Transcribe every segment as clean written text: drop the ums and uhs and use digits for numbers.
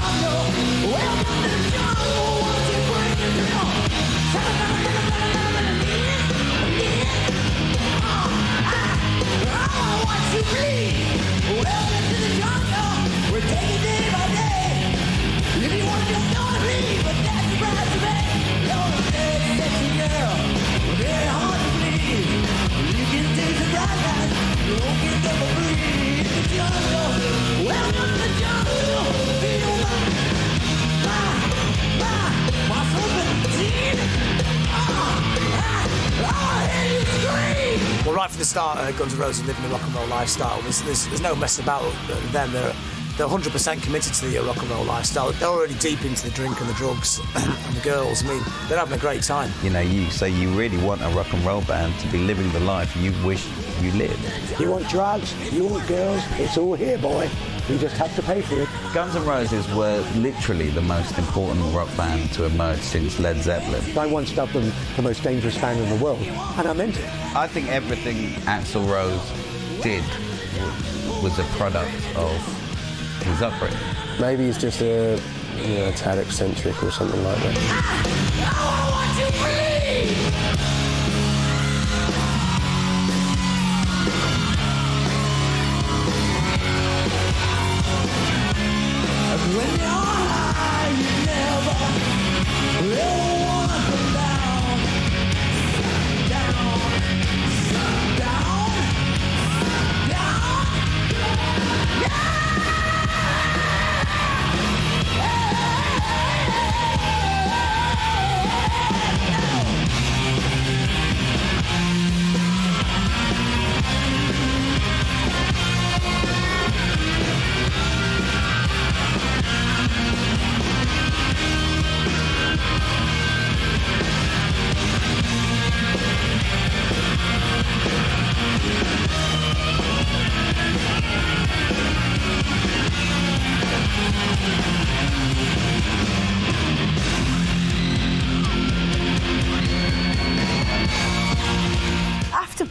jungle. Welcome to the jungle. Won't you bring it down? I want to bleed. Welcome to the jungle. We're taking day by day. If you want to just don't bleed, but that's the price to pay. You're a very sexy girl, very hard to bleed. You can taste the bright light. Don't get up and breathe. The jungle. Welcome to the jungle. Feel my serpentine. I hear you scream. Well, right from the start, Guns N' Roses living a rock and roll lifestyle. There's no mess about them. They're 100% committed to the rock and roll lifestyle. They're already deep into the drink and the drugs and the girls. I mean, they're having a great time. You know, you say you really want a rock and roll band to be living the life you wish you lived. You want drugs, you want girls, it's all here, boy. You just have to pay for it. Guns N' Roses were literally the most important rock band to emerge since Led Zeppelin. I once dubbed them the most dangerous band in the world, and I meant it. I think everything Axl Rose did was a product of his upbringing. Maybe he's just a tad eccentric or something like that. I want to bleed. When you're high, you never want to come down.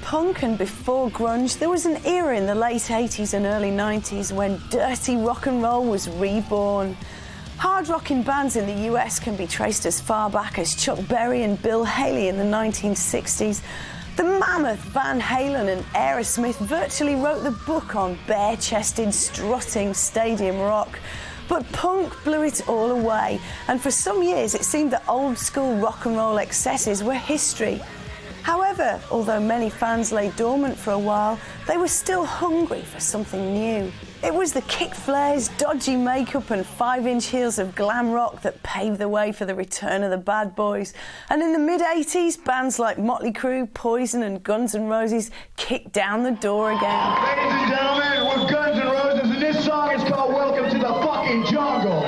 Punk and before grunge, there was an era in the late 80s and early 90s when dirty rock and roll was reborn. Hard rocking bands in the US can be traced as far back as Chuck Berry and Bill Haley in the 1960s. The mammoth Van Halen and Aerosmith virtually wrote the book on bare-chested, strutting stadium rock. But punk blew it all away, and for some years it seemed that old-school rock and roll excesses were history. However, although many fans lay dormant for a while, they were still hungry for something new. It was the kick flares, dodgy makeup and 5-inch heels of glam rock that paved the way for the return of the bad boys. And in the mid-80s, bands like Motley Crue, Poison and Guns N' Roses kicked down the door again. Ladies and gentlemen, we're Guns N' Roses, and this song is called Welcome to the Fucking Jungle.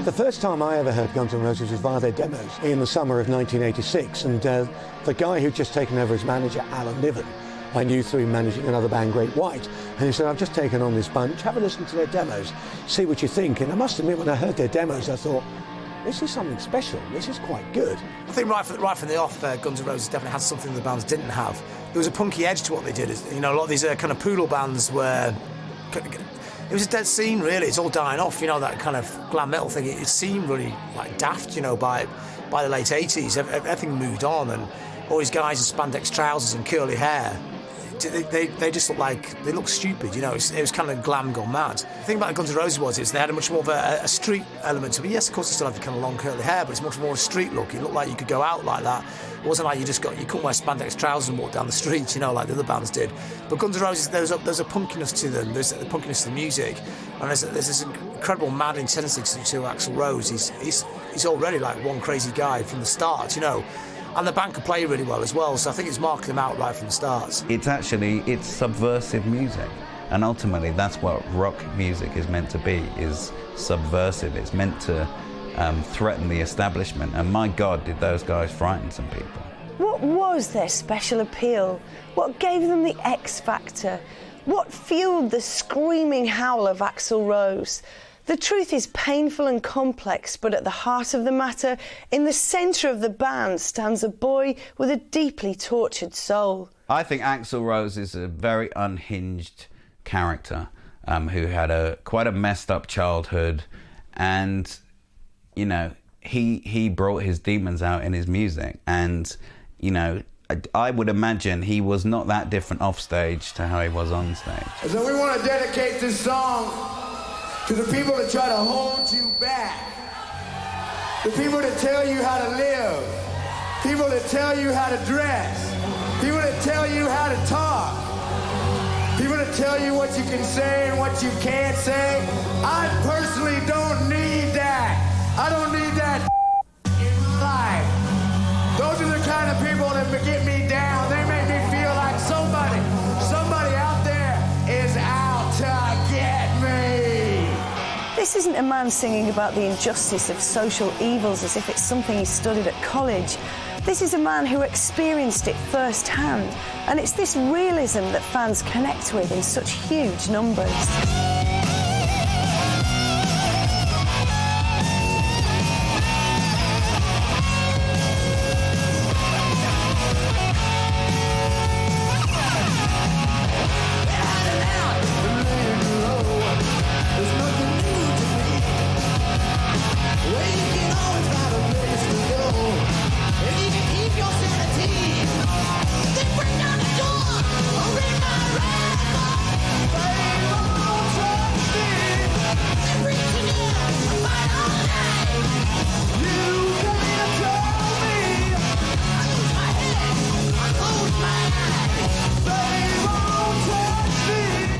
The first time I ever heard Guns N' Roses was via their demos in the summer of 1986, and the guy who'd just taken over as manager, Alan Niven, I knew through managing another band, Great White, and he said, I've just taken on this bunch, have a listen to their demos, see what you think. And I must admit, when I heard their demos, I thought, this is something special, this is quite good. I think right from the off, Guns N' Roses definitely had something the bands didn't have. There was a punky edge to what they did. You know, a lot of these kind of poodle bands were... It was a dead scene, really. It's all dying off, you know, that kind of glam metal thing. It seemed really, like, daft, you know, by the late 80s. Everything moved on, and all these guys in spandex trousers and curly hair, they just looked like... They looked stupid, you know. It was kind of glam gone mad. The thing about Guns N' Roses is they had a much more of a street element to it. Yes, of course, they still had the kind of long curly hair, but it's much more a street look. It looked like you could go out like that. It wasn't like you couldn't wear spandex trousers and walk down the street, you know, like the other bands did. But Guns N' Roses, there's a punkiness to them. There's a punkiness to the music, and there's this incredible mad intensity to Axl Rose. He's already like one crazy guy from the start, you know. And the band could play really well as well, so I think it's marking them out right from the start. It's subversive music, and ultimately that's what rock music is meant to be, is subversive. It's meant to threaten the establishment, and my God, did those guys frighten some people. What was their special appeal? What gave them the X factor? What fueled the screaming howl of Axl Rose? The truth is painful and complex, but at the heart of the matter, in the centre of the band, stands a boy with a deeply tortured soul. I think Axl Rose is a very unhinged character who had quite a messed up childhood, and, you know, he brought his demons out in his music, and, you know, I would imagine he was not that different off stage to how he was on stage. So we want to dedicate this song to the people that try to hold you back, the people that tell you how to live, people that tell you how to dress, people that tell you how to talk, people that tell you what you can say and what you can't say. I personally don't need that. I don't need that in my life. Those are the kind of people that get me down. They make me feel like somebody out there is out to get me. This isn't a man singing about the injustice of social evils as if it's something he studied at college. This is a man who experienced it firsthand, and it's this realism that fans connect with in such huge numbers.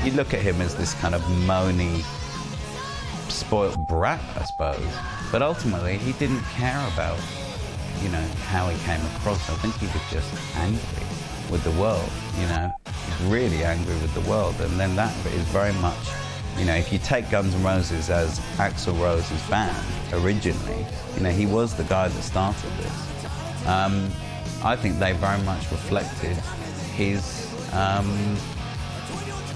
You look at him as this kind of moany, spoilt brat, I suppose, but ultimately he didn't care about, you know, how he came across. I think he was just angry with the world, you know, really angry with the world. And then that is very much, you know, if you take Guns N' Roses as Axl Rose's band originally, you know, he was the guy that started this. I think they very much reflected his,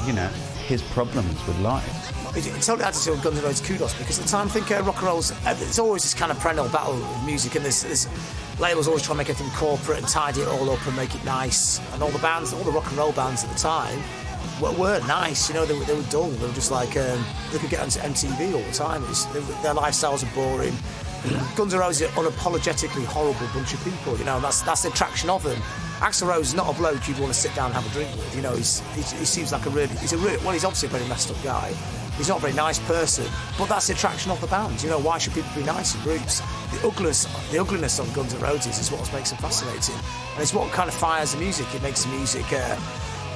you know, his problems with life. It's totally had to do with Guns N' Roses kudos, because at the time I think rock and roll's, it's always this kind of perennial battle with music, and this labels always try to make everything corporate and tidy it all up and make it nice, and all the bands, all the rock and roll bands at the time weren't nice, you know, they were dull, they were just like, they could get onto MTV all the time, their lifestyles are boring. Guns N' Roses are unapologetically horrible bunch of people, you know, and that's the attraction of them. Axl Rose is not a bloke you'd want to sit down and have a drink with, you know, he seems like he's obviously a very messed up guy. He's not a very nice person, but that's the attraction of the band. You know, why should people be nice in groups? The ugliness of Guns N' Roses is what makes them fascinating, and it's what kind of fires the music. It makes the music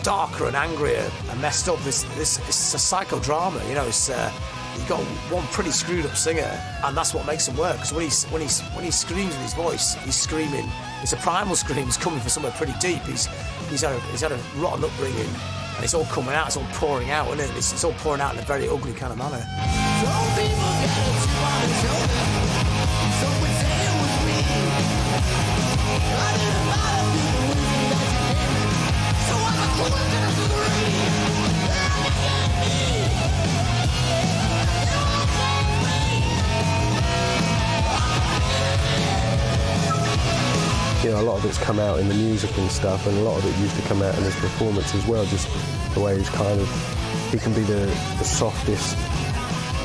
darker and angrier and messed up. It's a psychodrama. You know, you've got one pretty screwed up singer, and that's what makes him work. Because when he screams in his voice, he's screaming. It's a primal scream. He's coming from somewhere pretty deep. He's had a rotten upbringing. And it's all coming out, it's all pouring out, isn't it? It's all pouring out in a very ugly kind of manner. Some people got a chip on their shoulder. Some would say it was me. I didn't bother people with me that you did. So I'm a cool to the degree. You know, a lot of it's come out in the music and stuff, and a lot of it used to come out in his performance as well, just the way he's kind of, he can be the softest,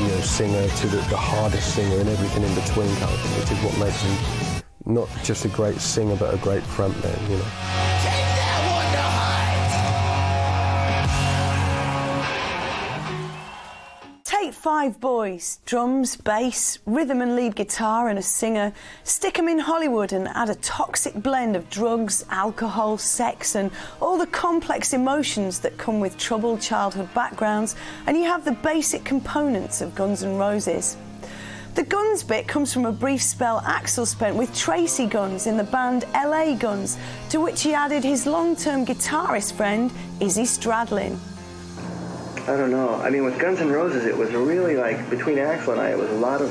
you know, singer to the hardest singer and everything in between kind of thing, which is what makes him not just a great singer but a great frontman, you know. Take 5 boys, drums, bass, rhythm and lead guitar and a singer, stick them in Hollywood and add a toxic blend of drugs, alcohol, sex and all the complex emotions that come with troubled childhood backgrounds, and you have the basic components of Guns N' Roses. The Guns bit comes from a brief spell Axl spent with Tracy Guns in the band LA Guns, to which he added his long-term guitarist friend, Izzy Stradlin. I don't know. I mean, with Guns N' Roses, it was really like, between Axl and I, it was a lot of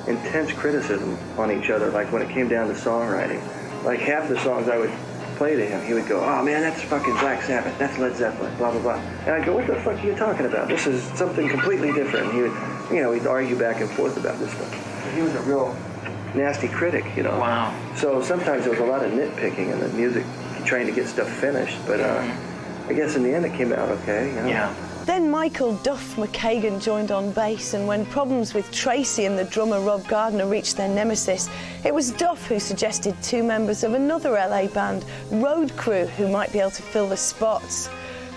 intense criticism on each other, like when it came down to songwriting. Like half the songs I would play to him, he would go, oh man, that's fucking Black Sabbath, that's Led Zeppelin, blah, blah, blah. And I'd go, what the fuck are you talking about? This is something completely different. And he would, you know, we'd argue back and forth about this stuff. He was a real nasty critic, you know. Wow. So sometimes there was a lot of nitpicking in the music, trying to get stuff finished, but I guess in the end it came out okay, you know? Yeah. Then Michael Duff McKagan joined on bass, and when problems with Tracy and the drummer Rob Gardner reached their nemesis, it was Duff who suggested two members of another LA band, Road Crew, who might be able to fill the spots.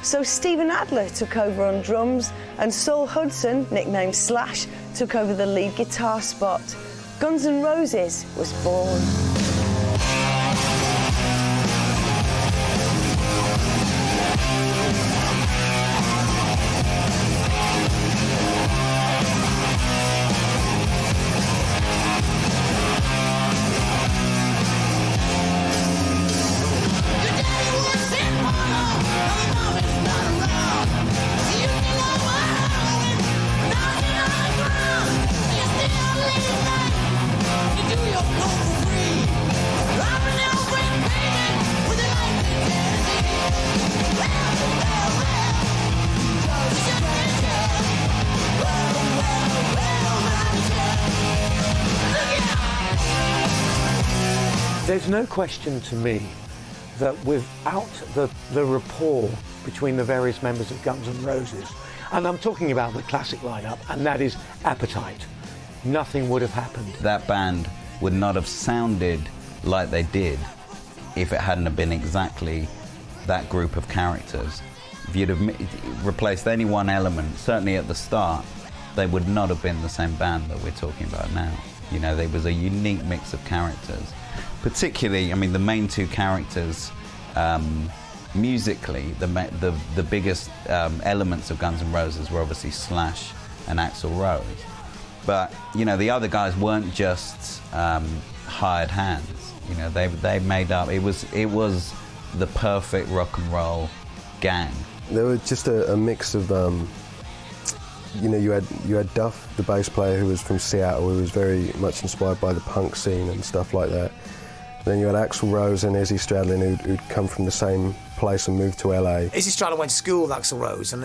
So Steven Adler took over on drums, and Saul Hudson, nicknamed Slash, took over the lead guitar spot. Guns N' Roses was born. There's no question to me that without the rapport between the various members of Guns N' Roses, and I'm talking about the classic lineup, and that is Appetite, nothing would have happened. That band would not have sounded like they did if it hadn't have been exactly that group of characters. If you'd have replaced any one element, certainly at the start, they would not have been the same band that we're talking about now. You know, there was a unique mix of characters. Particularly, I mean, the main two characters, musically, the biggest elements of Guns N' Roses were obviously Slash and Axl Rose. But, you know, the other guys weren't just hired hands. You know, they made up, it was the perfect rock and roll gang. There was just a mix of, you know, you had Duff, the bass player, who was from Seattle, who was very much inspired by the punk scene and stuff like that. Then you had Axl Rose and Izzy Stradlin, who'd come from the same place and moved to LA. Izzy Stradlin went to school with Axl Rose, and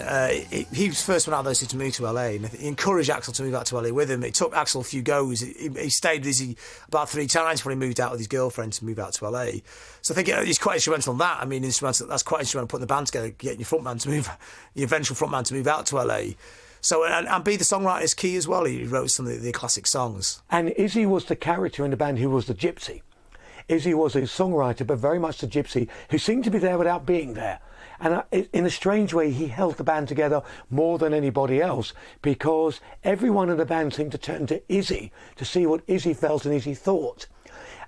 he was the first one out of those two to move to LA, and he encouraged Axl to move out to LA with him. It took Axl a few goes. He stayed with Izzy about 3 times before he moved out with his girlfriend to move out to LA. So I think he's quite instrumental in that. I mean, that's quite instrumental putting the band together, getting your eventual frontman to move out to LA. So, and be the songwriter is key as well. He wrote some of the classic songs. And Izzy was the character in the band who was the gypsy. Izzy was a songwriter, but very much the gypsy who seemed to be there without being there. And in a strange way, he held the band together more than anybody else, because everyone in the band seemed to turn to Izzy to see what Izzy felt and Izzy thought.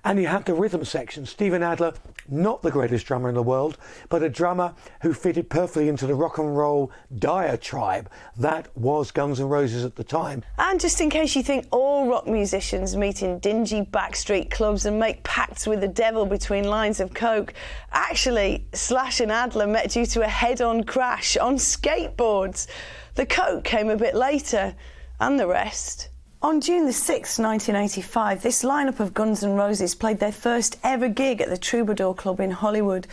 And you had the rhythm section. Steven Adler, not the greatest drummer in the world, but a drummer who fitted perfectly into the rock and roll diatribe that was Guns N' Roses at the time. And just in case you think all rock musicians meet in dingy backstreet clubs and make pacts with the devil between lines of coke, actually, Slash and Adler met due to a head-on crash on skateboards. The coke came a bit later, and the rest. On June the 6th, 1985, this lineup of Guns N' Roses played their first ever gig at the Troubadour Club in Hollywood.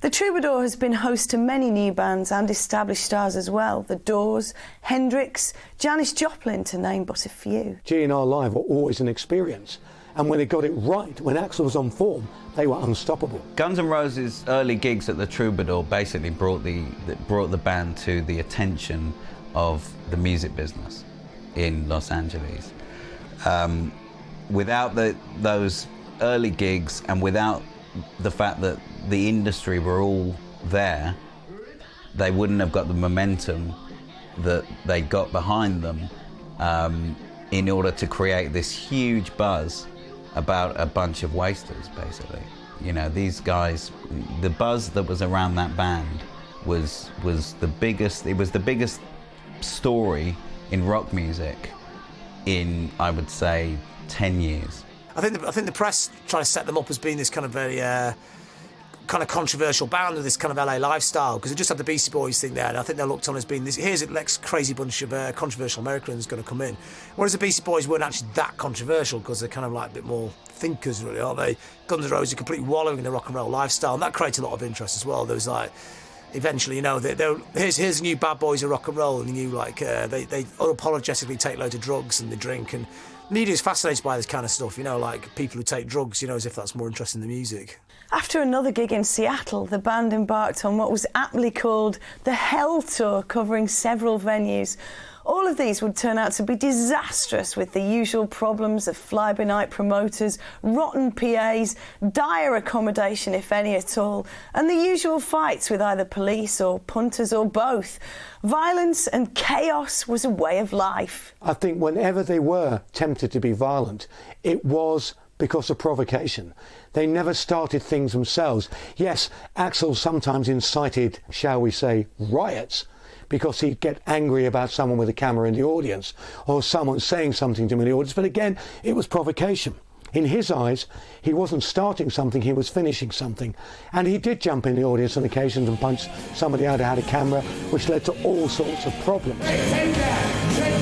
The Troubadour has been host to many new bands and established stars as well. The Doors, Hendrix, Janis Joplin, to name but a few. G&R Live were always an experience. And when they got it right, when Axl was on form, they were unstoppable. Guns N' Roses' early gigs at the Troubadour basically brought the band to the attention of the music business in Los Angeles. Without those early gigs, and without the fact that the industry were all there, they wouldn't have got the momentum that they got behind them in order to create this huge buzz about a bunch of wasters, basically. You know, these guys, the buzz that was around that band was the biggest. It was the biggest story in rock music in, I would say, 10 years. I think the press try to set them up as being this kind of very kind of controversial band with this kind of LA lifestyle, because they just had the Beastie Boys thing there, and I think they're looked on as being this, here's a next crazy bunch of controversial Americans going to come in. Whereas the Beastie Boys weren't actually that controversial, because they're kind of like a bit more thinkers, really, aren't they? Guns N' Roses are completely wallowing in the rock and roll lifestyle, and that created a lot of interest as well. There was like eventually, you know, here's new bad boys of rock and roll, and you like they unapologetically take loads of drugs and they drink, and media is fascinated by this kind of stuff, you know, like people who take drugs, you know, as if that's more interesting than the music. After another gig in Seattle, the band embarked on what was aptly called the Hell Tour, covering several venues. All of these would turn out to be disastrous, with the usual problems of fly-by-night promoters, rotten PAs, dire accommodation, if any at all, and the usual fights with either police or punters or both. Violence and chaos was a way of life. I think whenever they were tempted to be violent, it was because of provocation. They never started things themselves. Yes, Axl sometimes incited, shall we say, riots, because he'd get angry about someone with a camera in the audience, or someone saying something to him in the audience, but again, it was provocation. In his eyes, he wasn't starting something, he was finishing something. And he did jump in the audience on occasions and punch somebody out who had a camera, which led to all sorts of problems. Hey, take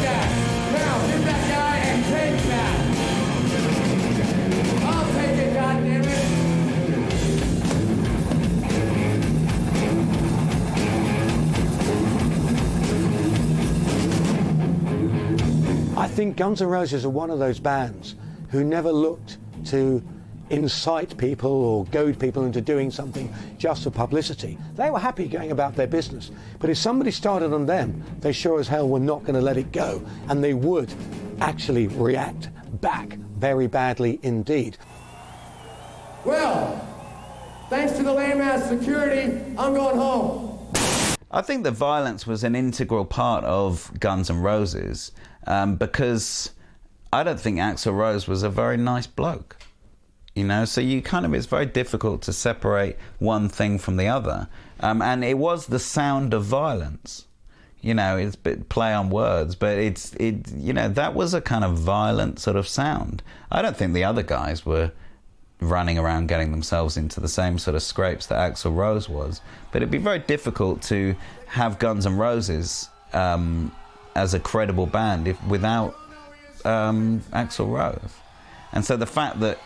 that, now hit that guy and take that. I'll take it, goddammit. I think Guns N' Roses are one of those bands who never looked to incite people or goad people into doing something just for publicity. They were happy going about their business. But if somebody started on them, they sure as hell were not going to let it go. And they would actually react back very badly indeed. Well, thanks to the lame-ass security, I'm going home. I think the violence was an integral part of Guns N' Roses because I don't think Axl Rose was a very nice bloke. You know, so it's very difficult to separate one thing from the other. And it was the sound of violence. You know, it's a bit play on words, but that was a kind of violent sort of sound. I don't think the other guys were running around getting themselves into the same sort of scrapes that Axl Rose was. But it'd be very difficult to have Guns N' Roses as a credible band without Axl Rose. And so the fact that,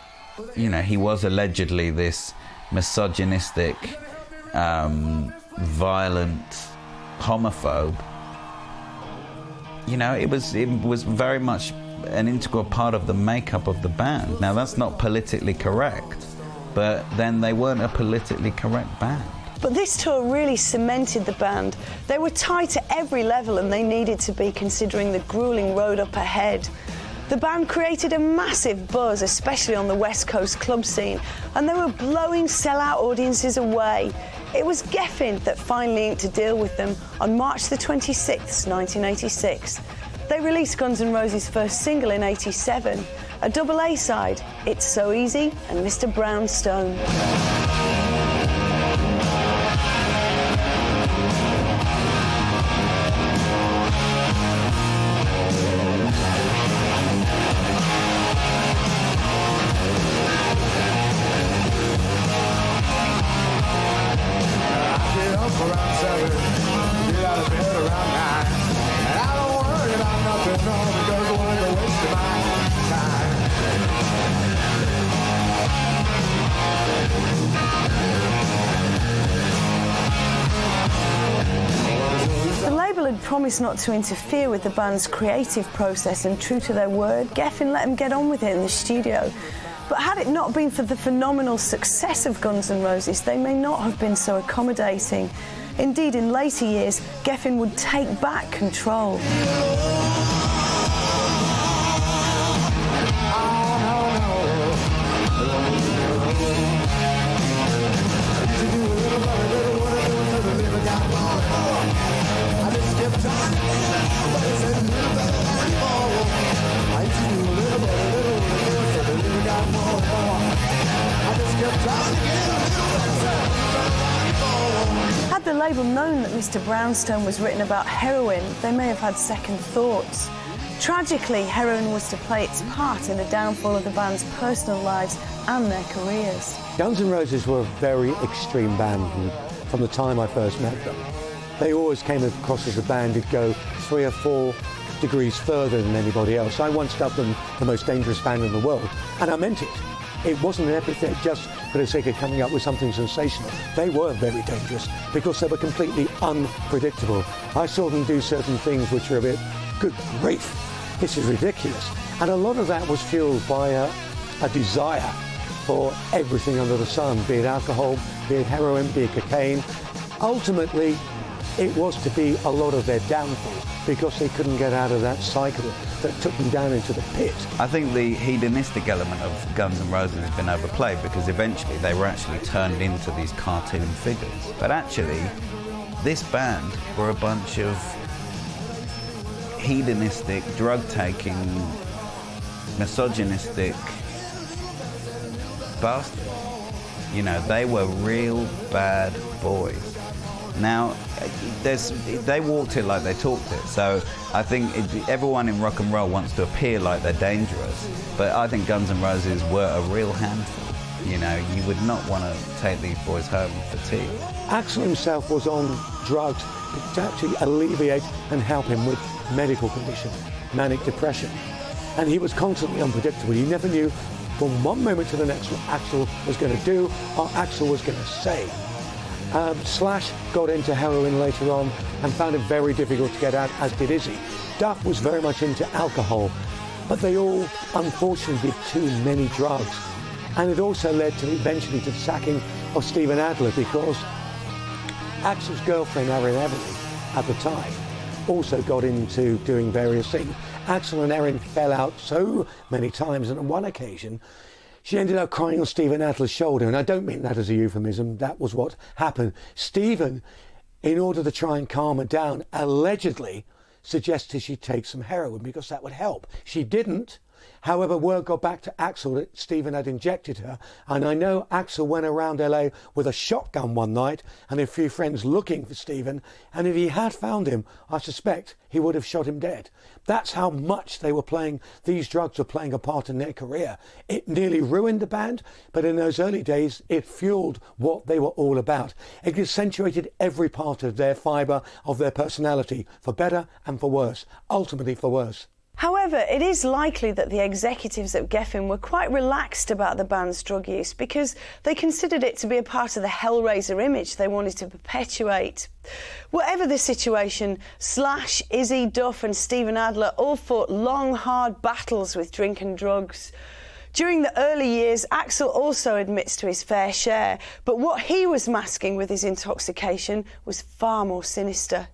you know, he was allegedly this misogynistic, violent homophobe, you know, it was very much an integral part of the makeup of the band. Now, that's not politically correct, but then they weren't a politically correct band. But this tour really cemented the band. They were tight at every level, and they needed to be, considering the grueling road up ahead. The band created a massive buzz, especially on the West Coast club scene, and they were blowing sellout audiences away. It was Geffen that finally inked a deal with them on March the 26th, 1986. They released Guns N' Roses' first single in '87, a double A-side, It's So Easy and Mr. Brownstone. Around 7, get out of bed around 9, and I don't worry about nothing, no, because I want to waste my time. The label had promised not to interfere with the band's creative process, and true to their word, Geffen let them get on with it in the studio. But had it not been for the phenomenal success of Guns N' Roses, they may not have been so accommodating. Indeed, in later years, Geffen would take back control. Had the label known that Mr. Brownstone was written about heroin, they may have had second thoughts. Tragically, heroin was to play its part in the downfall of the band's personal lives and their careers. Guns N' Roses were a very extreme band from the time I first met them. They always came across as a band who'd go 3 or 4 degrees further than anybody else. I once dubbed them the most dangerous band in the world, and I meant it. It wasn't an epithet just for the sake of coming up with something sensational. They were very dangerous because they were completely unpredictable. I saw them do certain things which were a bit, good grief, this is ridiculous. And a lot of that was fueled by a desire for everything under the sun, be it alcohol, be it heroin, be it cocaine. Ultimately, it was to be a lot of their downfall because they couldn't get out of that cycle that took them down into the pit. I think the hedonistic element of Guns N' Roses has been overplayed because eventually they were actually turned into these cartoon figures. But actually, this band were a bunch of hedonistic, drug-taking, misogynistic bastards. You know, they were real bad boys. Now, they walked it like they talked it, so I think everyone in rock and roll wants to appear like they're dangerous, but I think Guns N' Roses were a real handful. You know, you would not want to take these boys home for tea. Axl himself was on drugs to actually alleviate and help him with medical condition, manic depression, and he was constantly unpredictable. You never knew from one moment to the next what Axl was going to do or Axl was going to say. Slash got into heroin later on and found it very difficult to get out, as did Izzy. Duff was very much into alcohol, but they all unfortunately did too many drugs. And it also led to eventually to the sacking of Steven Adler because Axl's girlfriend, Erin Everly, at the time, also got into doing various things. Axl and Erin fell out so many times, and on one occasion, she ended up crying on Steven Adler's shoulder, and I don't mean that as a euphemism, that was what happened. Steven, in order to try and calm her down, allegedly suggested she take some heroin because that would help. She didn't. However, word got back to Axl that Steven had injected her, and I know Axl went around LA with a shotgun one night and a few friends looking for Steven, and if he had found him, I suspect he would have shot him dead. That's how much they were playing, these drugs were playing a part in their career. It nearly ruined the band, but in those early days, it fueled what they were all about. It accentuated every part of their fibre, of their personality, for better and for worse, ultimately for worse. However, it is likely that the executives at Geffen were quite relaxed about the band's drug use because they considered it to be a part of the Hellraiser image they wanted to perpetuate. Whatever the situation, Slash, Izzy, Duff and Steven Adler all fought long, hard battles with drink and drugs. During the early years, Axl also admits to his fair share, but what he was masking with his intoxication was far more sinister.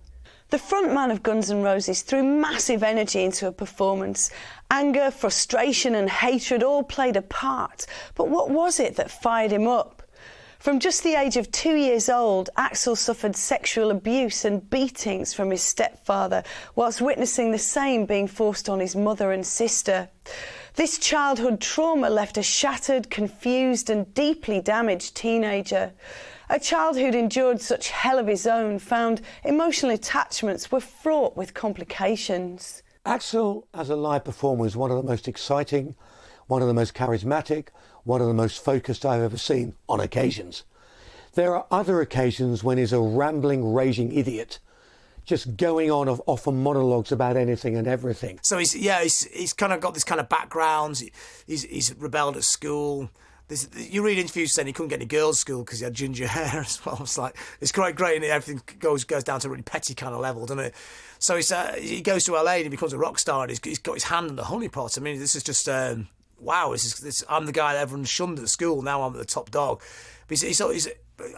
The frontman of Guns N' Roses threw massive energy into a performance. Anger, frustration and hatred all played a part. But what was it that fired him up? From just the age of 2 years old, Axl suffered sexual abuse and beatings from his stepfather, whilst witnessing the same being forced on his mother and sister. This childhood trauma left a shattered, confused and deeply damaged teenager. A child who'd endured such hell of his own found emotional attachments were fraught with complications. Axl, as a live performer, is one of the most exciting, one of the most charismatic, one of the most focused I've ever seen on occasions. There are other occasions when he's a rambling, raging idiot, just going on often monologues about anything and everything. So he's kind of got this kind of background. He's rebelled at school. You read interviews saying he couldn't get any girls' school because he had ginger hair as well. It's like, it's quite great, and everything goes down to a really petty kind of level, doesn't it? So he goes to LA and he becomes a rock star, and he's got his hand on the honeypot. I mean, this is just wow. I'm the guy that everyone shunned at school. Now I'm the top dog. But he's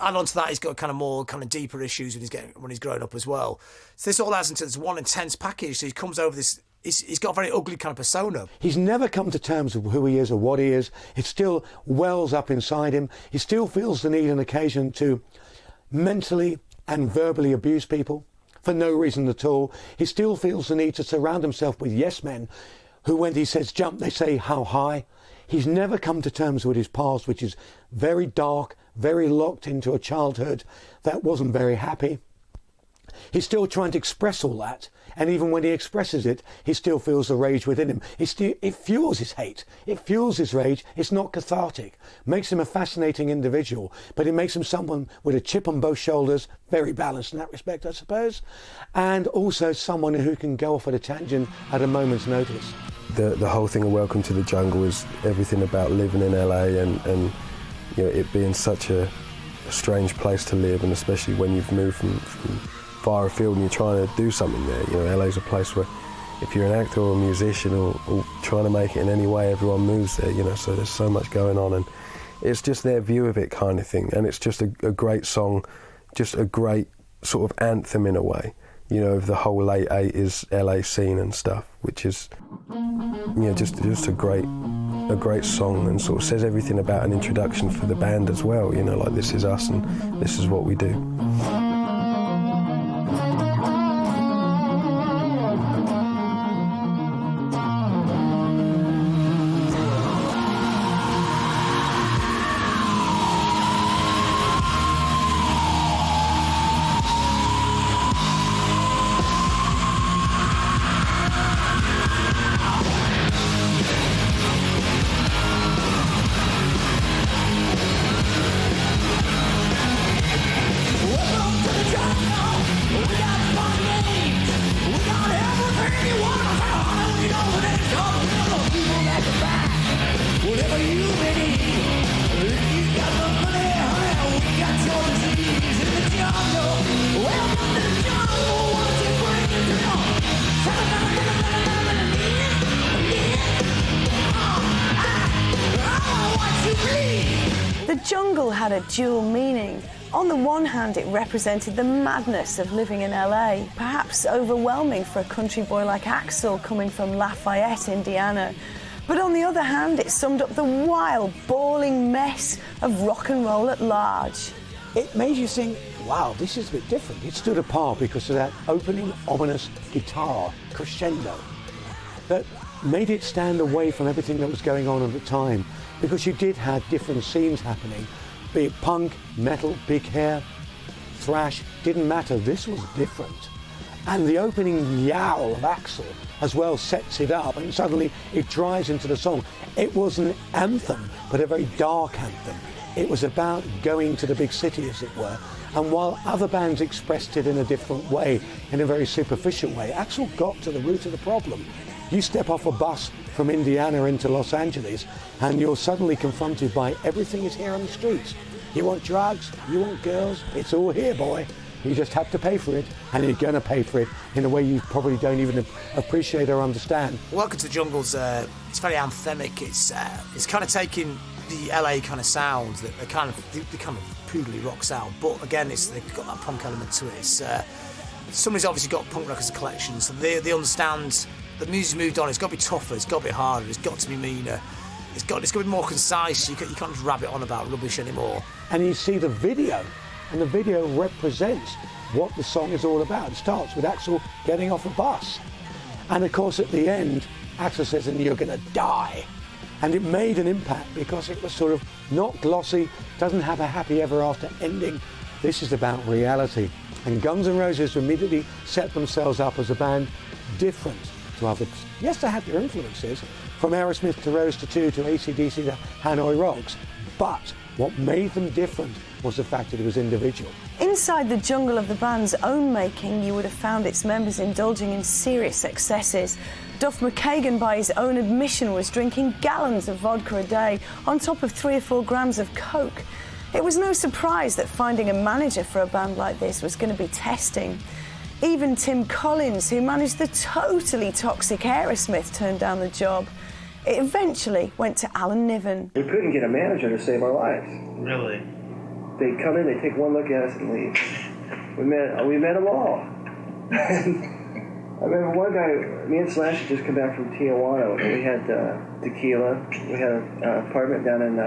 add on to that, he's got kind of more kind of deeper issues when he's growing up as well. So this all adds into this one intense package. So he comes over this. He's got a very ugly kind of persona. He's never come to terms with who he is or what he is. It still wells up inside him. He still feels the need and occasion to mentally and verbally abuse people for no reason at all. He still feels the need to surround himself with yes men who, when he says jump, they say how high. He's never come to terms with his past, which is very dark, very locked into a childhood that wasn't very happy. He's still trying to express all that, and even when he expresses it, he still feels the rage within him. It fuels his hate, it fuels his rage. It's not cathartic. Makes him a fascinating individual, but it makes him someone with a chip on both shoulders, very balanced in that respect, I suppose, and also someone who can go off at a tangent at a moment's notice. The whole thing of Welcome to the Jungle is everything about living in LA and you know, it being such a strange place to live, and especially when you've moved from far afield and you're trying to do something there. You know, LA's a place where if you're an actor or a musician or trying to make it in any way, everyone moves there, you know, so there's so much going on, and it's just their view of it kind of thing, and it's just a great song, just a great sort of anthem in a way, you know, of the whole late 80s LA scene and stuff, which is, you know, just a great song, and sort of says everything about an introduction for the band as well, you know, like this is us and this is what we do. The jungle had a dual meaning. On the one hand, it represented the madness of living in LA, perhaps overwhelming for a country boy like Axl coming from Lafayette, Indiana. But on the other hand, it summed up the wild, bawling mess of rock and roll at large. It made you think, wow, this is a bit different. It stood apart because of that opening, ominous guitar crescendo that made it stand away from everything that was going on at the time, because you did have different scenes happening, be it punk, metal, big hair, thrash, didn't matter. This was different. And the opening yowl of Axl as well sets it up, and suddenly it drives into the song. It was an anthem, but a very dark anthem. It was about going to the big city, as it were. And while other bands expressed it in a different way, in a very superficial way, Axl got to the root of the problem. You step off a bus from Indiana into Los Angeles, and you're suddenly confronted by everything is here on the streets. You want drugs, you want girls, it's all here, boy. You just have to pay for it, and you're going to pay for it in a way you probably don't even appreciate or understand. Welcome to the Jungle's, it's very anthemic. It's kind of taking the LA kind of sound, the kind of poodly rock sound, but again, they've got that punk element to it. Somebody's obviously got punk records collection, so they understand the music's moved on. It's got to be tougher, it's got to be harder, it's got to be meaner, it's got to be more concise. You can't just rabbit on about rubbish anymore. And you see the video, and the video represents what the song is all about. It starts with Axl getting off a bus, and of course at the end Axl says, and you're gonna die. And it made an impact because it was sort of not glossy, doesn't have a happy ever after ending. This is about reality. And Guns N' Roses immediately set themselves up as a band different to others. Yes, they had their influences, from Aerosmith to Rose to Two to AC/DC to Hanoi Rocks, but what made them different was the fact that it was individual. Inside the jungle of the band's own making, you would have found its members indulging in serious excesses. Duff McKagan, by his own admission, was drinking gallons of vodka a day, on top of 3 or 4 grams of coke. It was no surprise that finding a manager for a band like this was going to be testing. Even Tim Collins, who managed the totally toxic Aerosmith, turned down the job. It eventually went to Alan Niven. We couldn't get a manager to save our lives. Really? They'd come in, they'd take one look at us and leave. We met them all. I remember one guy, me and Slash had just come back from Tijuana, and we had tequila. We had an apartment down in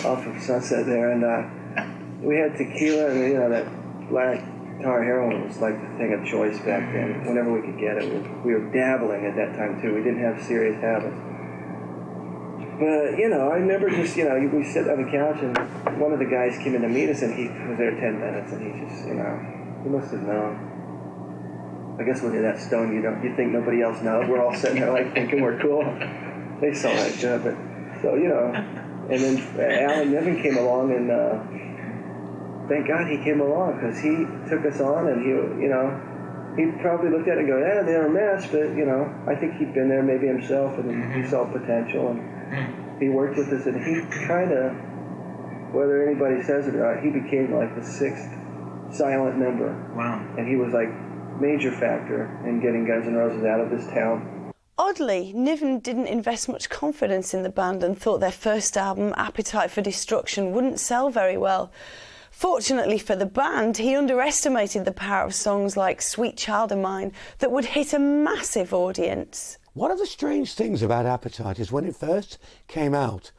off of Sunset there, and we had tequila, and that black tar heroin was like the thing of choice back then. Whenever we could get it, we were dabbling at that time too. We didn't have serious habits. But I remember just we sit on the couch, and one of the guys came in to meet us, and he was there 10 minutes, and he just he must have known. I guess when you're that stoned, you think nobody else knows. We're all sitting there like thinking we're cool. They saw that shit, but so and then Alan Niven came along, and thank God he came along, because he took us on, and he probably looked at it and go, yeah, they're a mess, but I think he'd been there maybe himself, and he saw potential, and he worked with us, and he kind of, whether anybody says it or not, he became like the 6th silent member. Wow. And he was like major factor in getting Guns N' Roses out of this town. Oddly, Niven didn't invest much confidence in the band and thought their first album, Appetite for Destruction, wouldn't sell very well. Fortunately for the band, he underestimated the power of songs like Sweet Child of Mine that would hit a massive audience. One of the strange things about Appetite is when it first came out,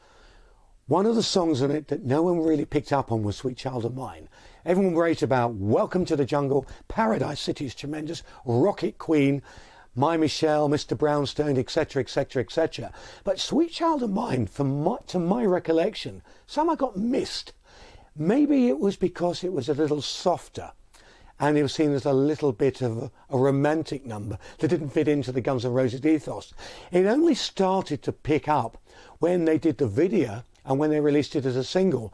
one of the songs on it that no one really picked up on was Sweet Child of Mine. Everyone raved about Welcome to the Jungle, Paradise City is tremendous, Rocket Queen, My Michelle, Mr. Brownstone, etc., etc., etc. But Sweet Child of Mine, to my recollection, somehow got missed. Maybe it was because it was a little softer and it was seen as a little bit of a romantic number that didn't fit into the Guns N' Roses ethos. It only started to pick up when they did the video and when they released it as a single.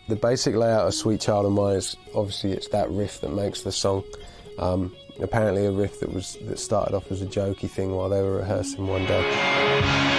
The basic layout of Sweet Child of Mine is obviously it's that riff that makes the song. Apparently a riff that started off as a jokey thing while they were rehearsing one day.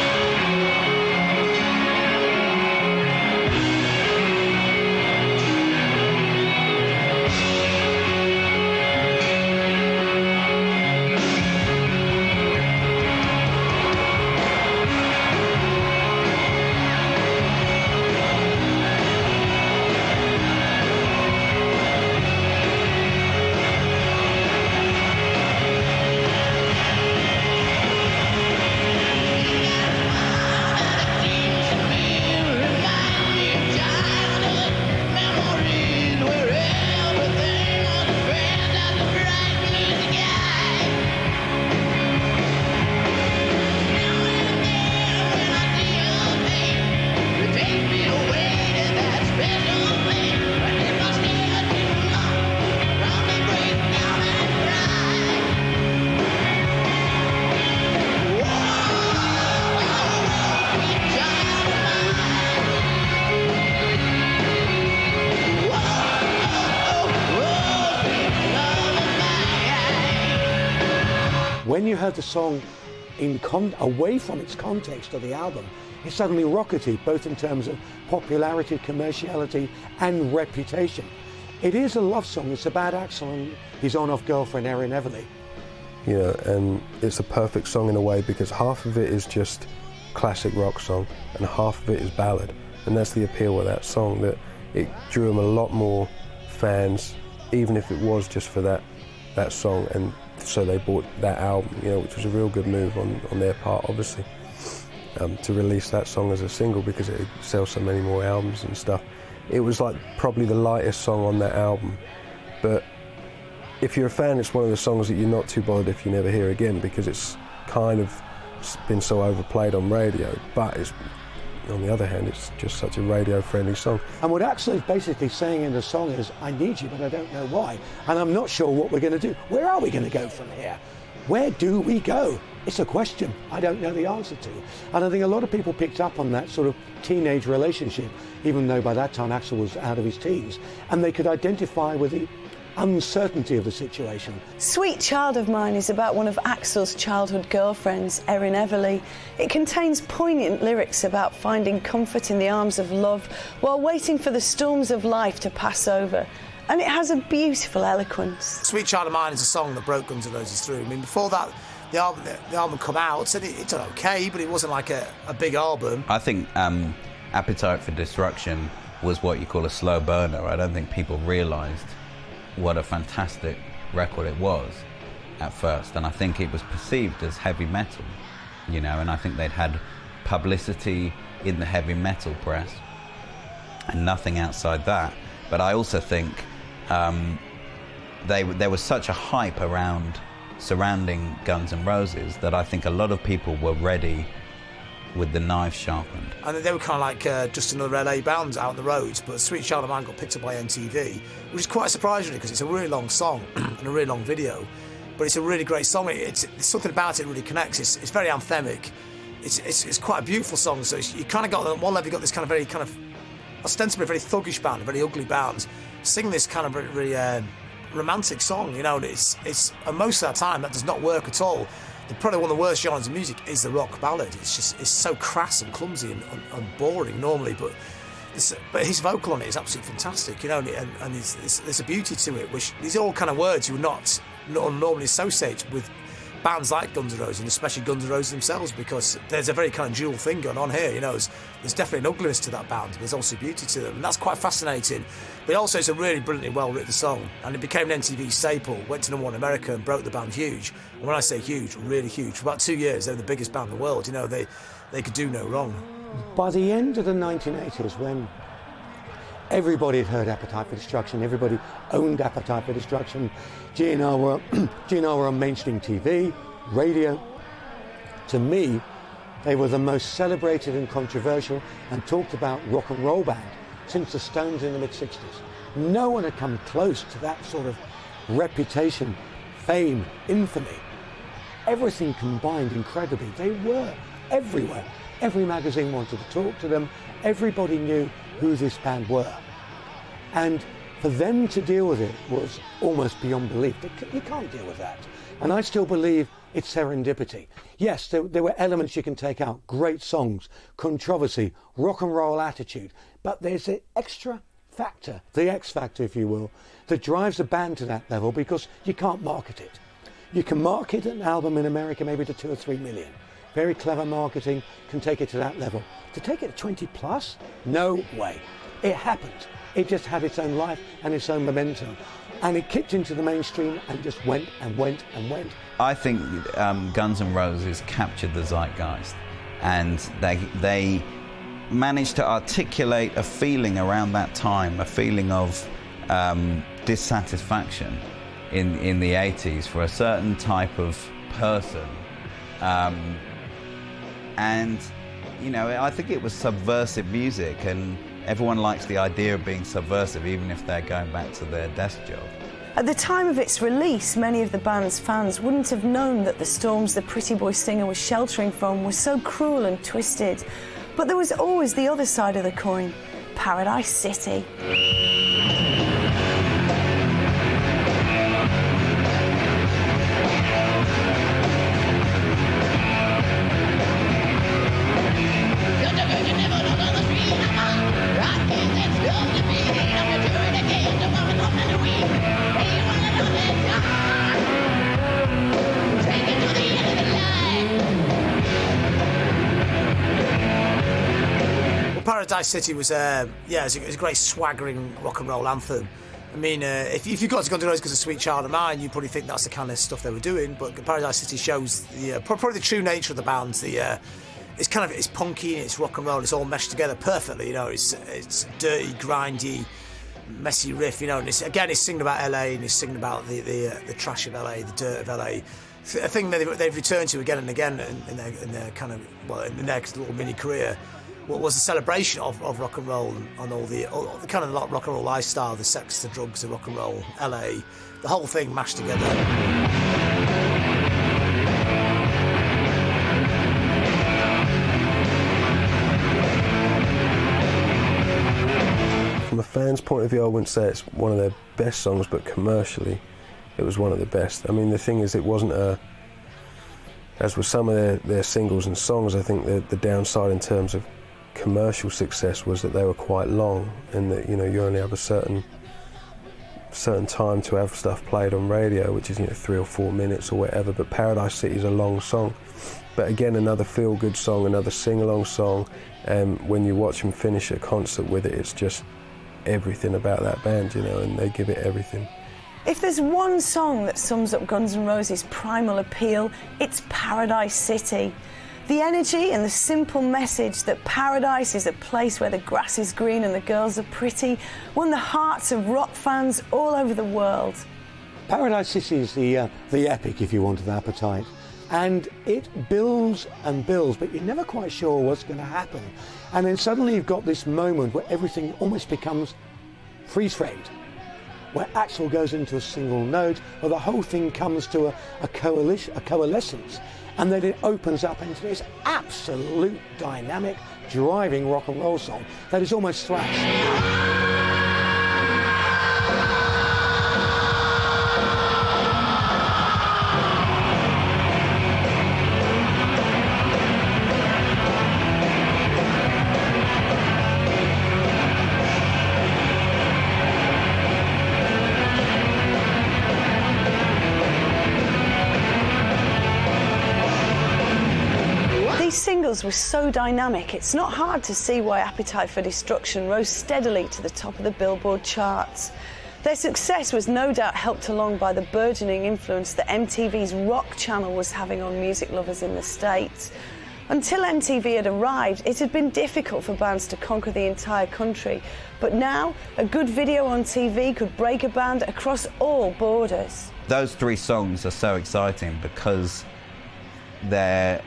When you heard the song away from its context of the album, it suddenly rocketed, both in terms of popularity, commerciality, and reputation. It is a love song. It's about Axl and his on-off girlfriend, Erin Everly. And it's a perfect song in a way because half of it is just classic rock song and half of it is ballad. And that's the appeal of that song, that it drew them a lot more fans, even if it was just for that song. And so they bought that album, which was a real good move on their part, obviously, to release that song as a single because it sells so many more albums and stuff. It was like probably the lightest song on that album, but if you're a fan, it's one of the songs that you're not too bothered if you never hear again because it's kind of been so overplayed on radio, but it's, on the other hand, it's just such a radio-friendly song. And what Axl is basically saying in the song is, I need you, but I don't know why. And I'm not sure what we're going to do. Where are we going to go from here? Where do we go? It's a question I don't know the answer to. And I think a lot of people picked up on that sort of teenage relationship, even though by that time Axl was out of his teens, and they could identify with the uncertainty of the situation. Sweet Child of Mine is about one of Axl's childhood girlfriends, Erin Everly. It contains poignant lyrics about finding comfort in the arms of love while waiting for the storms of life to pass over. And it has a beautiful eloquence. Sweet Child of Mine is a song that broke Guns N' Roses through. I mean, before that, the album come out, and it done okay, but it wasn't like a big album. I think Appetite for Destruction was what you call a slow burner. I don't think people realised what a fantastic record it was at first, and I think it was perceived as heavy metal, and I think they'd had publicity in the heavy metal press and nothing outside that. But I also think there was such a hype surrounding Guns N' Roses that I think a lot of people were ready with the knife sharpened. And they were kind of like just another LA band out on the roads, but Sweet Child of Mine got picked up by MTV, which is quite surprising because it's a really long song and a really long video, but it's a really great song. It's something about it really connects. It's very anthemic. It's quite a beautiful song. So you kind of got, on one level, you got this kind of very kind of ostensibly very thuggish band, a very ugly band, singing this kind of really romantic song, you know. And and most of the time that does not work at all. Probably one of the worst genres of music is the rock ballad. It's so crass and clumsy and boring normally, but his vocal on it is absolutely fantastic, you know, and there's a beauty to it, which these are all kind of words you would not normally associate with bands like Guns N' Roses, and especially Guns N' Roses themselves, because there's a very kind of dual thing going on here, you know. There's definitely an ugliness to that band, but there's also beauty to them, and that's quite fascinating. But also it's a really brilliantly well-written song, and it became an MTV staple, went to #1 in America and broke the band huge. And when I say huge, really huge. For about 2 years, they were the biggest band in the world, you know, they could do no wrong. By the end of the 1980s, when everybody had heard Appetite for Destruction, everybody owned Appetite for Destruction, GNR were on mainstream TV, radio. To me, they were the most celebrated and controversial and talked about rock and roll band since the Stones in the mid-60s. No one had come close to that sort of reputation, fame, infamy. Everything combined incredibly. They were everywhere. Every magazine wanted to talk to them. Everybody knew who this band were. And for them to deal with it was almost beyond belief. You can't deal with that. And I still believe it's serendipity. Yes, there were elements you can take out. Great songs, controversy, rock and roll attitude. But there's the extra factor, the X factor, if you will, that drives a band to that level, because you can't market it. You can market an album in America maybe to 2 or 3 million. Very clever marketing can take it to that level. To take it to 20 plus? No way. It happened. It just had its own life and its own momentum. And it kicked into the mainstream and just went and went and went. I think Guns N' Roses captured the zeitgeist, and they managed to articulate a feeling around that time, a feeling of dissatisfaction in the 80s for a certain type of person. And, you know, I think it was subversive music, and everyone likes the idea of being subversive, even if they're going back to their desk job. At the time of its release, many of the band's fans wouldn't have known that the storms the Pretty Boy singer was sheltering from were so cruel and twisted. But there was always the other side of the coin, Paradise City. Paradise City was, it's a great swaggering rock and roll anthem. I mean, if you got to Guns N' Roses because of Sweet Child of Mine, you probably think that's the kind of stuff they were doing. But Paradise City shows probably the true nature of the band. It's punky and it's rock and roll. It's all meshed together perfectly. You know, it's dirty, grindy, messy riff. You know, and it's singing about LA, and it's singing about the trash of LA, the dirt of LA. A thing that they've returned to again and again in their kind of in their little mini career. What was a celebration of rock and roll and all the kind of rock and roll lifestyle, the sex, the drugs, the rock and roll, LA, the whole thing mashed together. From a fan's point of view, I wouldn't say it's one of their best songs, but commercially, it was one of the best. I mean, the thing is, it wasn't as with some of their singles and songs, I think the downside in terms of commercial success was that they were quite long, and that, you know, you only have a certain time to have stuff played on radio, which is, you know, 3 or 4 minutes or whatever. But Paradise City is a long song, but again, another feel-good song, another sing-along song, and when you watch them finish a concert with it, it's just everything about that band, you know, and they give it everything. If there's one song that sums up Guns N' Roses' primal appeal, it's Paradise City. The energy and the simple message that paradise is a place where the grass is green and the girls are pretty won the hearts of rock fans all over the world. Paradise City is the epic, if you want, of Appetite. And it builds and builds, but you're never quite sure what's going to happen. And then suddenly you've got this moment where everything almost becomes freeze-framed, where Axl goes into a single note, where the whole thing comes to a coalescence, and then it opens up into this absolute dynamic, driving rock and roll song that is almost thrash. Singles were so dynamic, it's not hard to see why Appetite for Destruction rose steadily to the top of the Billboard charts. Their success was no doubt helped along by the burgeoning influence that MTV's Rock channel was having on music lovers in the States. Until MTV had arrived, it had been difficult for bands to conquer the entire country, but now a good video on TV could break a band across all borders. Those three songs are so exciting because they're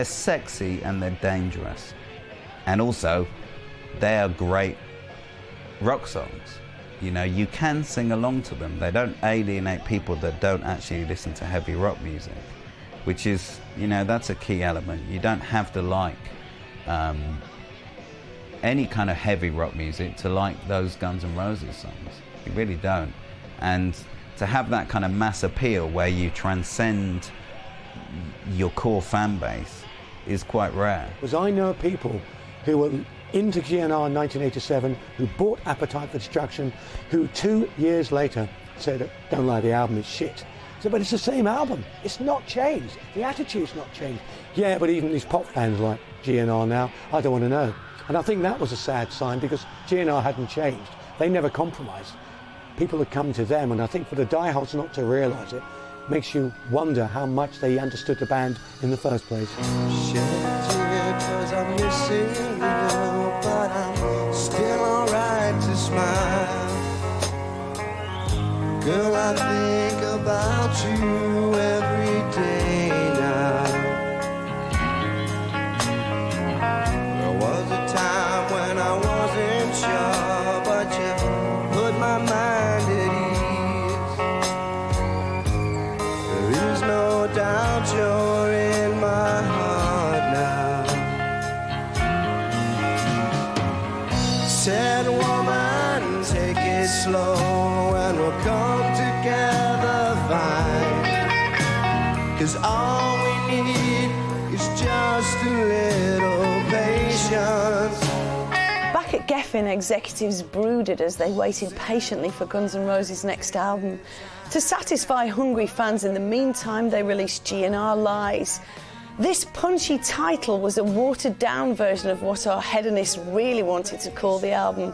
sexy and they're dangerous, and also they are great rock songs. You know, you can sing along to them. They don't alienate people that don't actually listen to heavy rock music, which is, you know, that's a key element. You don't have to like any kind of heavy rock music to like those Guns N' Roses songs. You really don't. And to have that kind of mass appeal where you transcend your core fan base is quite rare. Because I know people who were into GNR in 1987, who bought Appetite for Destruction, who 2 years later said, don't like the album, it's shit. So, but it's the same album, it's not changed, the attitude's not changed. Yeah, but even these pop fans like GNR now, I don't want to know. And I think that was a sad sign because GNR hadn't changed, they never compromised. People had come to them, and I think for the diehards not to realise it, makes you wonder how much they understood the band in the first place. Cause I'm missing you, but I'm still alright to smile. Girl, I think about you every day now. There was a time when I wasn't sure, but you put my mind at ease. There is no doubt you're in my heart now. Said woman, take it slow and we'll come together fine. 'Cause all we need is just a little patience. Back at Geffen, executives brooded as they waited patiently for Guns N' Roses' next album. To satisfy hungry fans in the meantime, they released GNR Lies. This punchy title was a watered-down version of what our hedonists really wanted to call the album.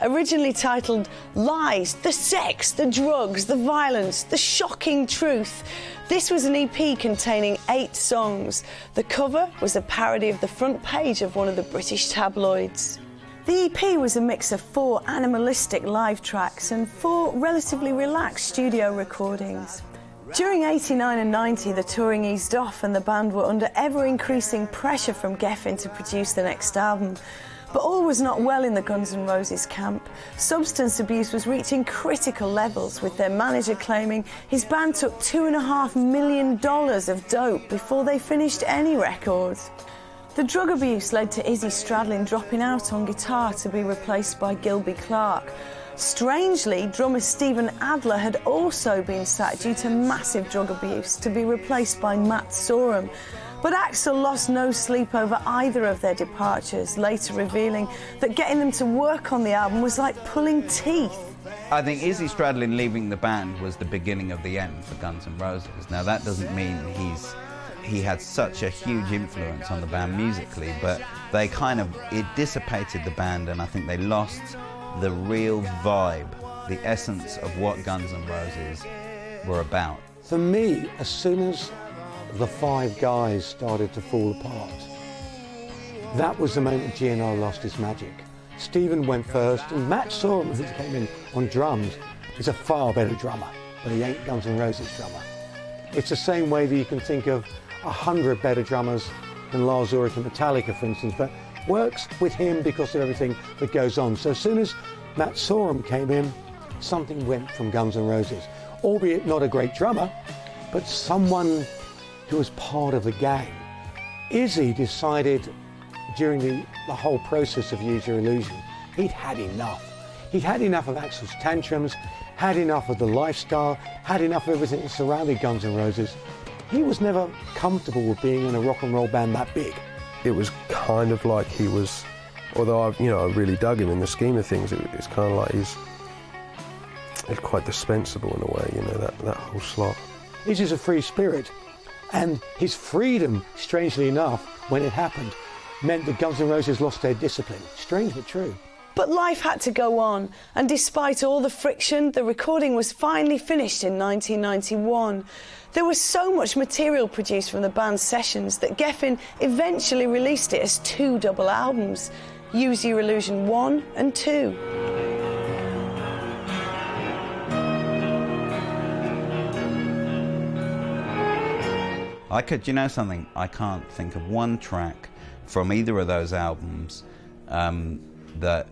Originally titled Lies, the sex, the drugs, the violence, the shocking truth. This was an EP containing 8 songs. The cover was a parody of the front page of one of the British tabloids. The EP was a mix of 4 animalistic live tracks and 4 relatively relaxed studio recordings. During 89 and 90, the touring eased off and the band were under ever-increasing pressure from Geffen to produce the next album. But all was not well in the Guns N' Roses camp. Substance abuse was reaching critical levels, with their manager claiming his band took $2.5 million of dope before they finished any records. The drug abuse led to Izzy Stradlin dropping out on guitar to be replaced by Gilby Clarke. Strangely, drummer Steven Adler had also been sacked due to massive drug abuse to be replaced by Matt Sorum. But Axl lost no sleep over either of their departures, later revealing that getting them to work on the album was like pulling teeth. I think Izzy Stradlin leaving the band was the beginning of the end for Guns N' Roses. Now that doesn't mean he had such a huge influence on the band musically, but it dissipated the band, and I think they lost the real vibe, the essence of what Guns N' Roses were about. For me, as soon as the 5 guys started to fall apart, that was the moment GNR lost its magic. Steven went first, and Matt Sorum, who came in on drums, is a far better drummer, but he ain't Guns N' Roses drummer. It's the same way that you can think of 100 better drummers than Lars Ulrich in Metallica, for instance, but works with him because of everything that goes on. So as soon as Matt Sorum came in, something went from Guns N' Roses, albeit not a great drummer, but someone who was part of the gang. Izzy decided during the whole process of Use Your Illusion, he'd had enough. He'd had enough of Axl's tantrums, had enough of the lifestyle, had enough of everything that surrounded Guns N' Roses. He was never comfortable with being in a rock and roll band that big. It was kind of like he was, although I really dug him in the scheme of things, it's kind of like he's quite dispensable in a way, that whole slot. Izzy's a free spirit, and his freedom, strangely enough, when it happened, meant that Guns N' Roses lost their discipline. Strange but true. But life had to go on, and despite all the friction, the recording was finally finished in 1991. There was so much material produced from the band's sessions that Geffen eventually released it as 2 double albums, Use Your Illusion 1 and 2. You know something? I can't think of one track from either of those albums that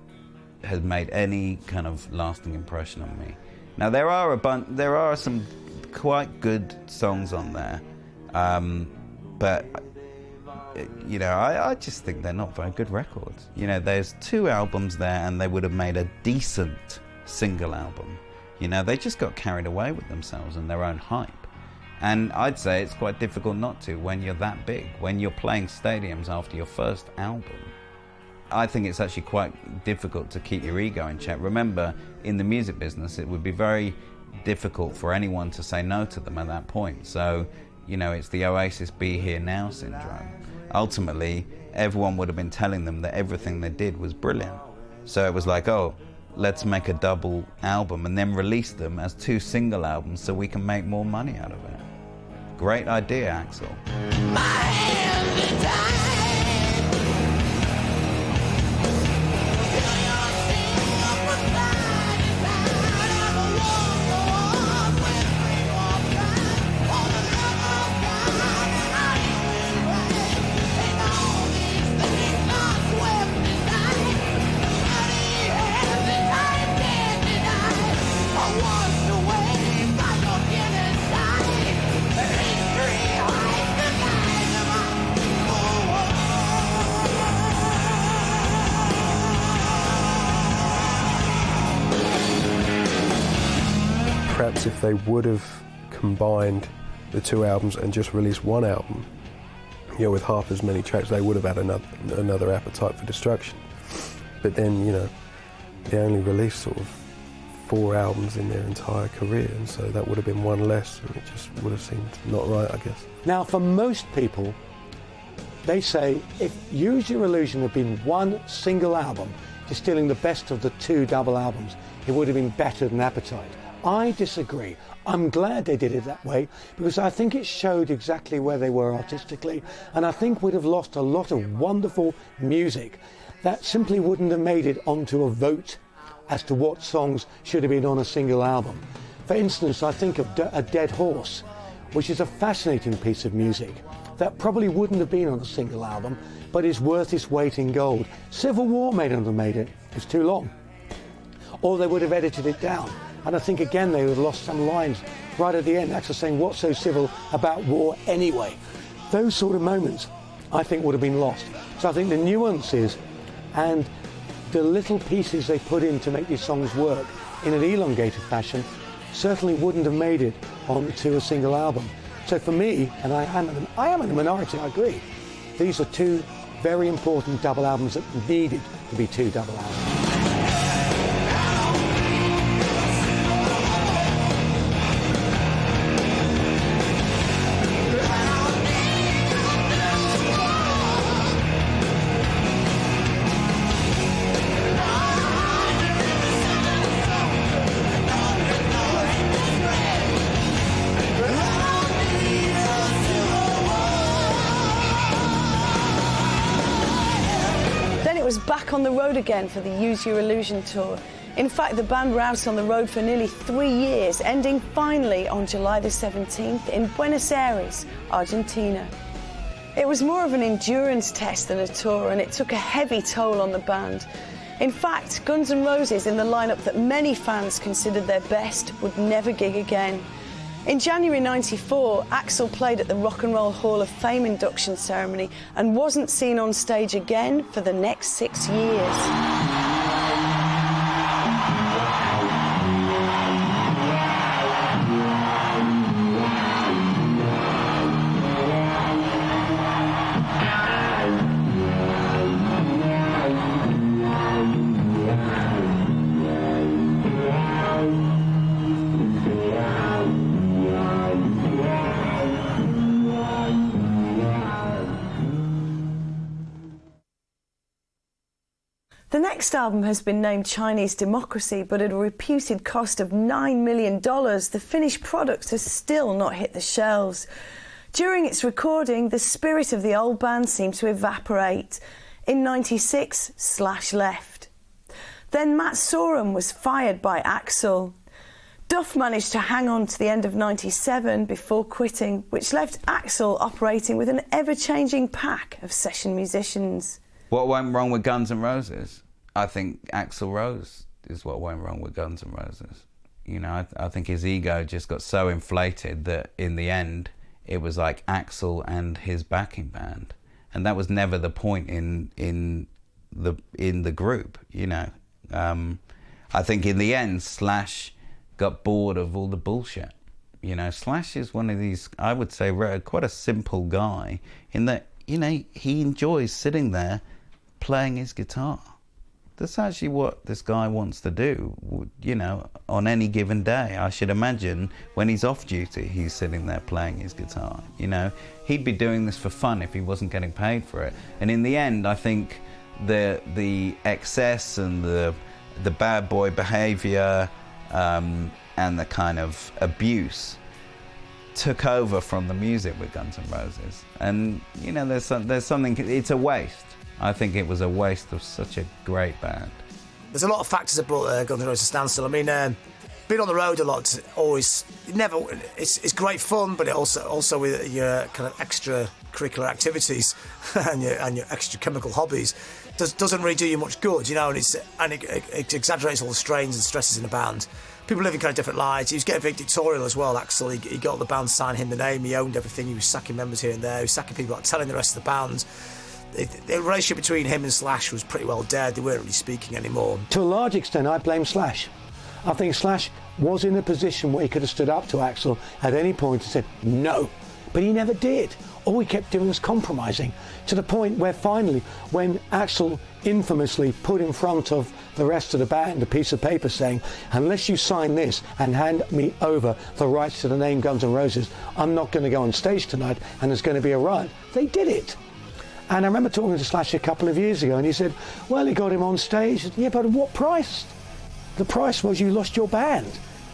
has made any kind of lasting impression on me. Now there are some quite good songs on there, but I just think they're not very good records. There's 2 albums there, and they would have made a decent single album. They just got carried away with themselves and their own hype. And I'd say it's quite difficult not to when you're that big, when you're playing stadiums after your first album. I think it's actually quite difficult to keep your ego in check. Remember, in the music business, it would be very difficult for anyone to say no to them at that point. So, it's the Oasis Be Here Now syndrome. Ultimately, everyone would have been telling them that everything they did was brilliant. So it was like, oh, let's make a double album and then release them as 2 single albums so we can make more money out of it. Great idea, Axl. My hand is tied. Perhaps if they would have combined the 2 albums and just released 1 album, with half as many tracks, they would have had another Appetite for Destruction. But then, they only released sort of 4 albums in their entire career, and so that would have been 1 less, and it just would have seemed not right, I guess. Now, for most people, they say if Use Your Illusion had been 1 single album, distilling the best of the 2 double albums, it would have been better than Appetite. I disagree. I'm glad they did it that way, because I think it showed exactly where they were artistically, and I think we'd have lost a lot of wonderful music that simply wouldn't have made it onto a vote as to what songs should have been on a single album. For instance, I think of A Dead Horse, which is a fascinating piece of music that probably wouldn't have been on a single album, but is worth its weight in gold. Civil War may not have made it. It's too long. Or they would have edited it down. And I think, again, they would have lost some lines right at the end, actually saying, what's so civil about war anyway? Those sort of moments, I think, would have been lost. So I think the nuances and the little pieces they put in to make these songs work in an elongated fashion certainly wouldn't have made it onto a single album. So for me, and I am in a minority, I agree, these are 2 very important double albums that needed to be 2 double albums. Was back on the road again for the Use Your Illusion tour. In fact, the band were out on the road for nearly 3 years, ending finally on July the 17th in Buenos Aires, Argentina. It was more of an endurance test than a tour, and it took a heavy toll on the band. In fact, Guns N' Roses, in the lineup that many fans considered their best, would never gig again. In January '94, Axl played at the Rock and Roll Hall of Fame induction ceremony and wasn't seen on stage again for the next 6 years. The next album has been named Chinese Democracy, but at a reputed cost of $9 million, the finished product has still not hit the shelves. During its recording, the spirit of the old band seemed to evaporate. In '96, Slash left. Then Matt Sorum was fired by Axl. Duff managed to hang on to the end of '97 before quitting, which left Axl operating with an ever-changing pack of session musicians. What went wrong with Guns N' Roses? I think Axl Rose is what went wrong with Guns N' Roses. You know, I think his ego just got so inflated that in the end it was like Axl and his backing band, and that was never the point in the group. You know, I think in the end Slash got bored of all the bullshit. You know, Slash is one of these, I would say, quite a simple guy in that, you know, he enjoys sitting there playing his guitar. That's actually what this guy wants to do, you know, on any given day. I should imagine when he's off duty, he's sitting there playing his guitar. You know, he'd be doing this for fun if he wasn't getting paid for it. And in the end, I think the excess and the bad boy behavior and the kind of abuse took over from the music with Guns N' Roses. And, you know, there's something, it's a waste. I think it was a waste of such a great band. There's a lot of factors that brought Guns N' Roses to standstill. I mean, being on the road a lot, it's great fun, but it also with your kind of extracurricular activities and your extra chemical hobbies doesn't really do you much good, you know. And it exaggerates all the strains and stresses in the band. People living kind of different lives. He was getting very dictatorial as well, Axl. He got the band to sign him the name. He owned everything. He was sacking members here and there. He was sacking people, telling the rest of the band. The relationship between him and Slash was pretty well dead. They weren't really speaking anymore. To a large extent, I blame Slash. I think Slash was in a position where he could have stood up to Axl at any point and said no, but he never did. All he kept doing was compromising, to the point where finally, when Axl infamously put in front of the rest of the band a piece of paper saying, unless you sign this and hand me over the rights to the name Guns N' Roses, I'm not going to go on stage tonight and there's going to be a riot. They did it. And I remember talking to Slash a couple of years ago, and he said, well, he got him on stage. Said, yeah, but at what price? The price was you lost your band.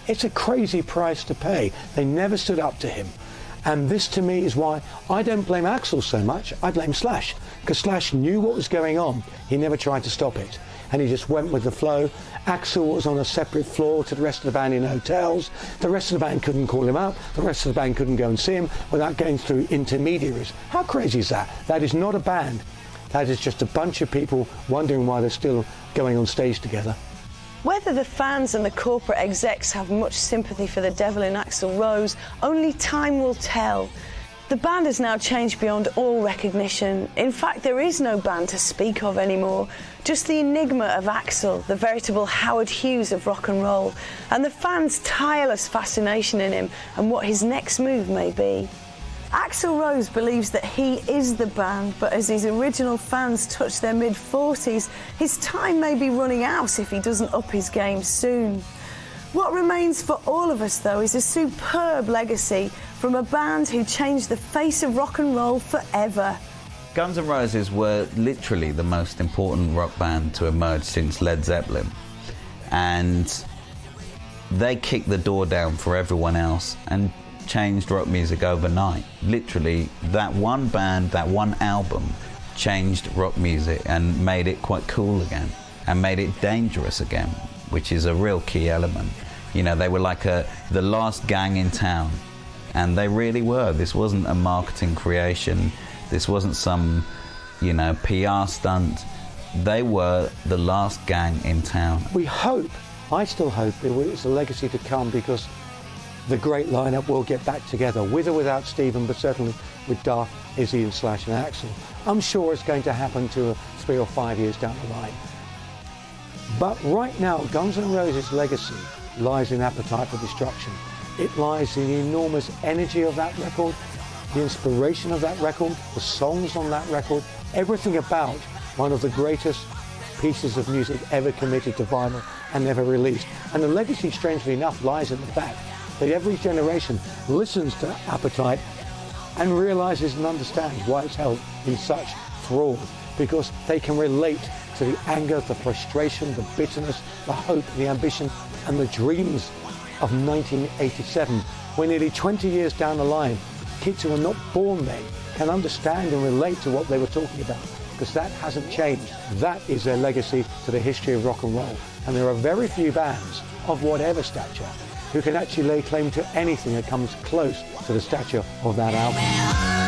It's a crazy price to pay. They never stood up to him. And this, to me, is why I don't blame Axl so much. I blame Slash, because Slash knew what was going on. He never tried to stop it, and he just went with the flow. Axl was on a separate floor to the rest of the band in hotels. The rest of the band couldn't call him up. The rest of the band couldn't go and see him without going through intermediaries. How crazy is that? That is not a band. That is just a bunch of people wondering why they're still going on stage together. Whether the fans and the corporate execs have much sympathy for the devil in Axl Rose, only time will tell. The band has now changed beyond all recognition. In fact, there is no band to speak of anymore. Just the enigma of Axl, the veritable Howard Hughes of rock and roll, and the fans' tireless fascination in him and what his next move may be. Axl Rose believes that he is the band, but as his original fans touch their mid-40s, his time may be running out if he doesn't up his game soon. What remains for all of us, though, is a superb legacy from a band who changed the face of rock and roll forever. Guns N' Roses were literally the most important rock band to emerge since Led Zeppelin. And they kicked the door down for everyone else and changed rock music overnight. Literally, that one band, that one album, changed rock music and made it quite cool again and made it dangerous again. which is a real key element. You know, they were like the last gang in town, and they really were. This wasn't a marketing creation. This wasn't some, you know, PR stunt. They were the last gang in town. We hope, I still hope, it's a legacy to come, because the great lineup will get back together, with or without Stephen, but certainly with Duff, Izzy and Slash and Axl. I'm sure it's going to happen 3 or 5 years down the line. But right now, Guns N' Roses' legacy lies in Appetite for Destruction. It lies in the enormous energy of that record, the inspiration of that record, the songs on that record, everything about one of the greatest pieces of music ever committed to vinyl and never released. And the legacy, strangely enough, lies in the fact that every generation listens to Appetite and realizes and understands why it's held in such thrall, because they can relate to the anger, the frustration, the bitterness, the hope, the ambition, and the dreams of 1987, when nearly 20 years down the line, kids who are not born then can understand and relate to what they were talking about, because that hasn't changed. That is their legacy to the history of rock and roll. And there are very few bands of whatever stature who can actually lay claim to anything that comes close to the stature of that album.